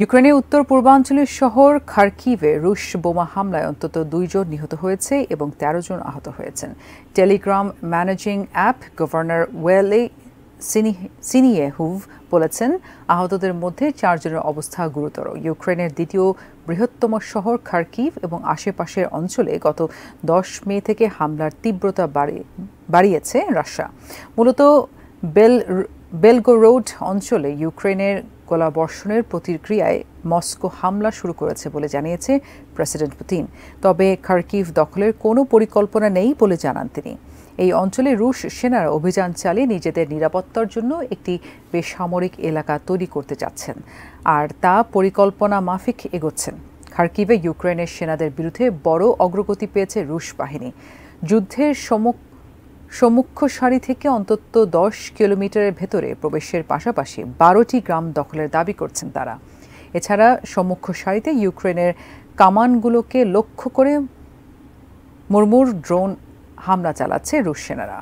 ইউক্রেনের উত্তর পূর্বাঞ্চলের শহর খার্কিভে রুশ বোমা হামলায় অন্তত 2 জন নিহত হয়েছে এবং 13 জন আহত হয়েছেন। টেলিগ্রাম ম্যানেজিং অ্যাপ গভর্নর ওয়েলে সিনিয়েহুভ বলেছেন, আহতদের মধ্যে 4 জনের অবস্থা গুরুতর। ইউক্রেনের দ্বিতীয় বৃহত্তম শহর খার্কিভ এবং আশেপাশের অঞ্চলে গত 10 মে থেকে হামলার তীব্রতা বাড়িয়েছে রাশিয়া। মূলত বেলগোরোড অঞ্চলে ইউক্রেনের গোলাবর্ষণের প্রতিক্রিয়ায় মস্কো হামলা শুরু করেছে বলে জানিয়েছে প্রেসিডেন্ট পুতিন। তবে খার্কিভ দখলের কোনো পরিকল্পনা নেই বলে জানান তিনি। এই অঞ্চলে রুশ সেনারা অভিযান চালিয়ে নিজেদের নিরাপত্তার জন্য একটি বেসামরিক এলাকা তৈরি করতে যাচ্ছেন, আর তা পরিকল্পনা মাফিক এগোচ্ছেন। খার্কিভে ইউক্রেনের সেনাদের বিরুদ্ধে বড় অগ্রগতি পেয়েছে রুশ বাহিনী। যুদ্ধের সম্মুখ সারি থেকে অন্তত 10 কিলোমিটারের ভেতরে প্রবেশের পাশাপাশি 12টি গ্রাম দখলের দাবি করছেন তারা। এছাড়া সম্মুখ সারিতে ইউক্রেনের কামানগুলোকে লক্ষ্য করে মুরমুর ড্রোন হামলা চালাচ্ছে রুশ সেনারা।